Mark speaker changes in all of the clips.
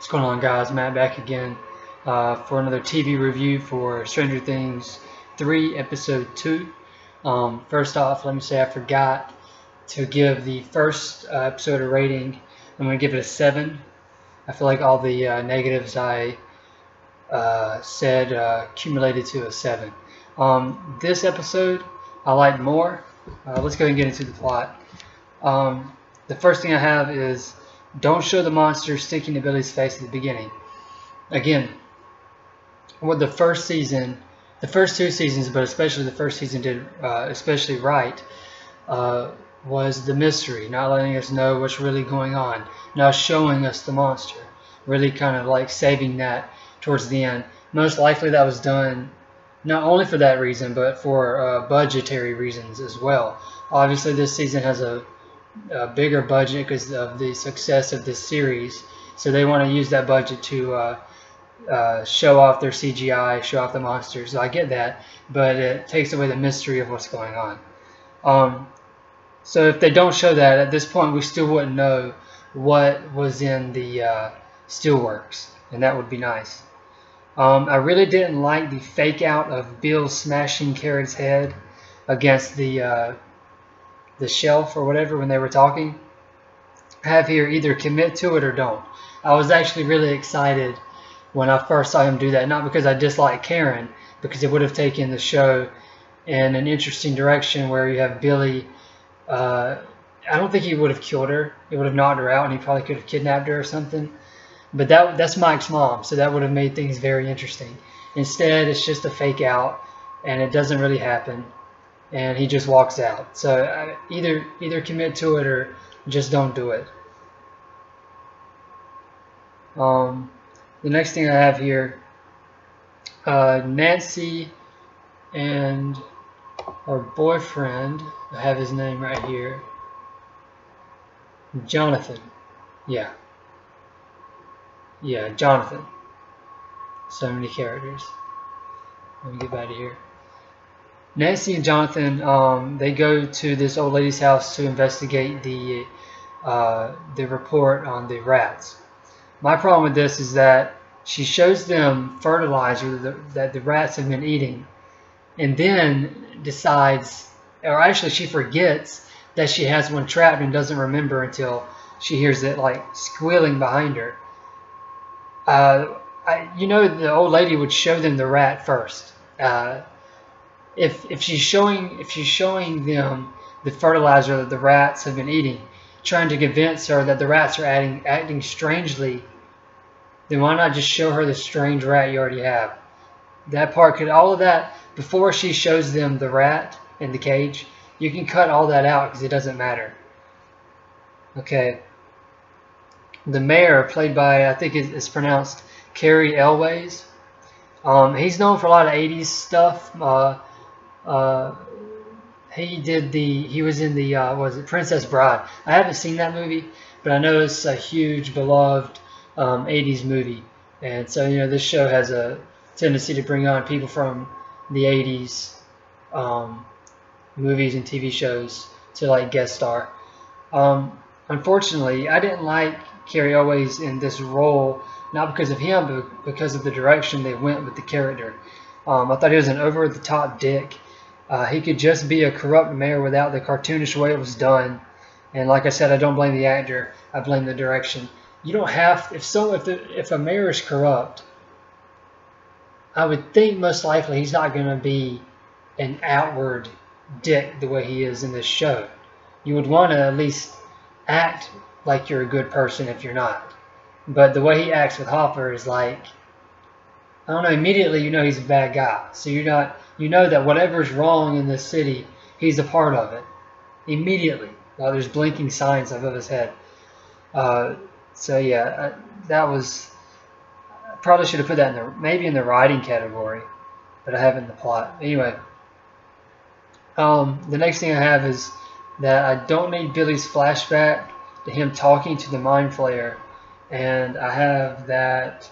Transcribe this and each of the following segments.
Speaker 1: What's going on, guys? Matt back again for another TV review for Stranger Things 3 Episode 2. First off, let me say I forgot to give the first episode a rating. I'm going to give it a 7. I feel like all the negatives I said accumulated to a 7. This episode I like more. Let's go ahead and get into the plot. The first thing I have is don't show the monster sticking to Billy's face at the beginning. Again, what the first two seasons, but especially the first season did especially right, was the mystery, not letting us know what's really going on, not showing us the monster, really kind of like saving that towards the end. Most likely that was done not only for that reason, but for budgetary reasons as well. Obviously, this season has a bigger budget because of the success of this series, so they want to use that budget to show off their CGI, show off the monsters. So I get that, but it takes away the mystery of what's going on. So if they don't show that, at this point we still wouldn't know what was in the steelworks, and that would be nice. I really didn't like the fake out of Bill smashing Carrot's head against the shelf or whatever when they were talking. I have here either commit to it or don't. I was actually really excited when I first saw him do that, not because I dislike Karen, because it would have taken the show in an interesting direction where you have Billy. I don't think he would have killed her. He would have knocked her out, and he probably could have kidnapped her or something. But that's Mike's mom, so that would have made things very interesting. Instead, it's just a fake out, and it doesn't really happen, and he just walks out. So either commit to it or just don't do it. The next thing I have here, Nancy and her boyfriend, I have his name right here, Jonathan. Yeah, Jonathan. So many characters. Let me get out of here. Nancy and Jonathan, they go to this old lady's house to investigate the report on the rats. My problem with this is that she shows them fertilizer that the rats have been eating, and then decides, or actually she forgets that she has one trapped and doesn't remember until she hears it like squealing behind her. The old lady would show them the rat first. If she's showing them the fertilizer that the rats have been eating, trying to convince her that the rats are acting strangely, then why not just show her the strange rat you already have? That part all of that, before she shows them the rat in the cage, you can cut all that out because it doesn't matter. Okay. The mayor, played by, I think it's pronounced Cary Elwes. He's known for a lot of 80s stuff. He was in the was it Princess Bride? I haven't seen that movie, but I know it's a huge beloved 80s movie, and so this show has a tendency to bring on people from the 80s movies and TV shows to like guest star. Unfortunately, I didn't like Cary Elwes in this role, not because of him, but because of the direction they went with the character. I thought he was an over-the-top dick. He could just be a corrupt mayor without the cartoonish way it was done. And like I said, I don't blame the actor. I blame the direction. You don't have, if a mayor is corrupt, I would think most likely he's not going to be an outward dick the way he is in this show. You would want to at least act like you're a good person if you're not. But the way he acts with Hopper is like, I don't know, immediately you know he's a bad guy. So you know that whatever's wrong in this city, he's a part of it. Immediately. There's blinking signs above his head. So yeah, that was, I probably should have put that maybe in the writing category, but I haven't in the plot. Anyway, the next thing I have is that I don't need Billy's flashback to him talking to the Mind Flayer, and I have that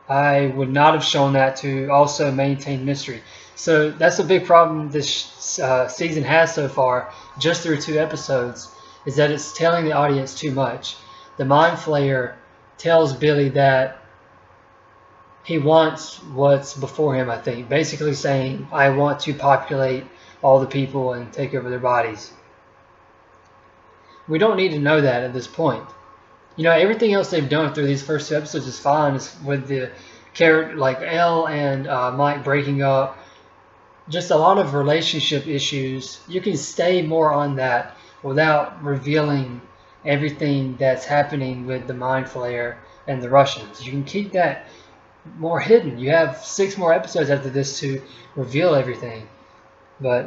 Speaker 1: I would not have shown that to also maintain mystery. So that's a big problem this season has so far, just through 2 episodes, is that it's telling the audience too much. The Mind Flayer tells Billy that he wants what's before him, I think. Basically saying, I want to populate all the people and take over their bodies. We don't need to know that at this point. You know, everything else they've done through these first 2 episodes is fine. It's with the character like Elle and Mike breaking up. Just a lot of relationship issues. You can stay more on that without revealing everything that's happening with the Mind Flayer and the Russians. You can keep that more hidden. You have 6 more episodes after this to reveal everything. But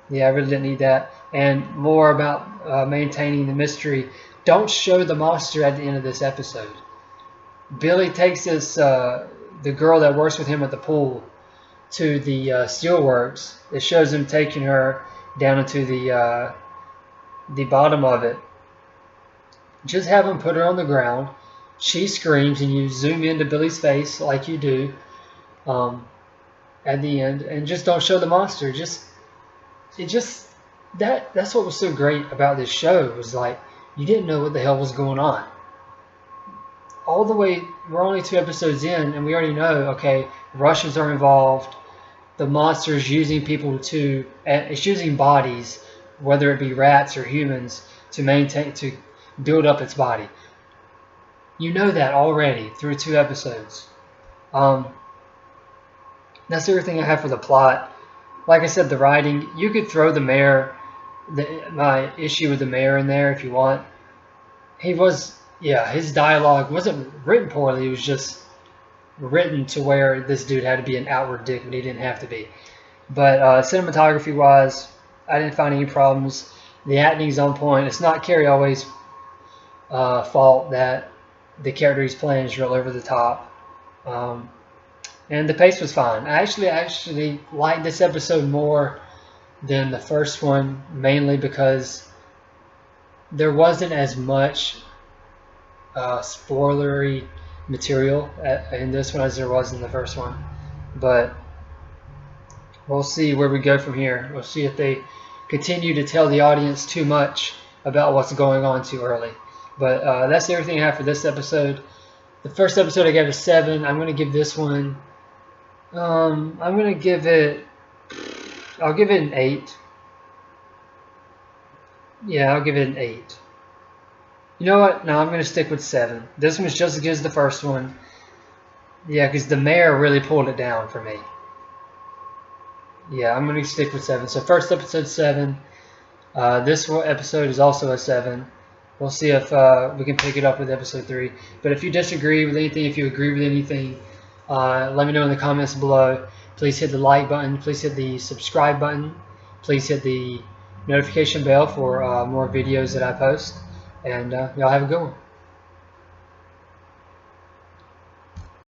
Speaker 1: yeah, I really didn't need that. And more about maintaining the mystery. Don't show the monster at the end of this episode. Billy takes this the girl that works with him at the pool to the steelworks. It shows him taking her down into the bottom of it. Just have him put her on the ground. She screams, and you zoom into Billy's face like you do at the end, and just don't show the monster. That's what was so great about this show. It was like you didn't know what the hell was going on. All the way, we're only 2 episodes in, and we already know, okay, Russians are involved. The monster is using people it's using bodies, whether it be rats or humans, to build up its body. You know that already through 2 episodes. That's everything I have for the plot. Like I said, the writing, you could throw the mayor, my issue with the mayor in there if you want. His dialogue wasn't written poorly. It was just written to where this dude had to be an outward dick when he didn't have to be. But cinematography-wise, I didn't find any problems. The acting's on point. It's not Carrie Always' fault that the character he's playing is real over the top. And the pace was fine. I actually liked this episode more than the first one, mainly because there wasn't as much spoilery material in this one as there was in the first one. But we'll see where we go from here. We'll see if they continue to tell the audience too much about what's going on too early. But that's everything I have for this episode. The first episode I gave a 7. I'm going to give this one, I'll give it an 8. Yeah, I'll give it an 8. You know what? No, I'm going to stick with 7. This one's just as good as the first one. Yeah, because the mayor really pulled it down for me. Yeah, I'm going to stick with 7. So first episode 7. This episode is also a 7. We'll see if we can pick it up with episode 3. But if you disagree with anything, if you agree with anything, let me know in the comments below. Please hit the like button. Please hit the subscribe button. Please hit the notification bell for more videos that I post. And y'all have a good one.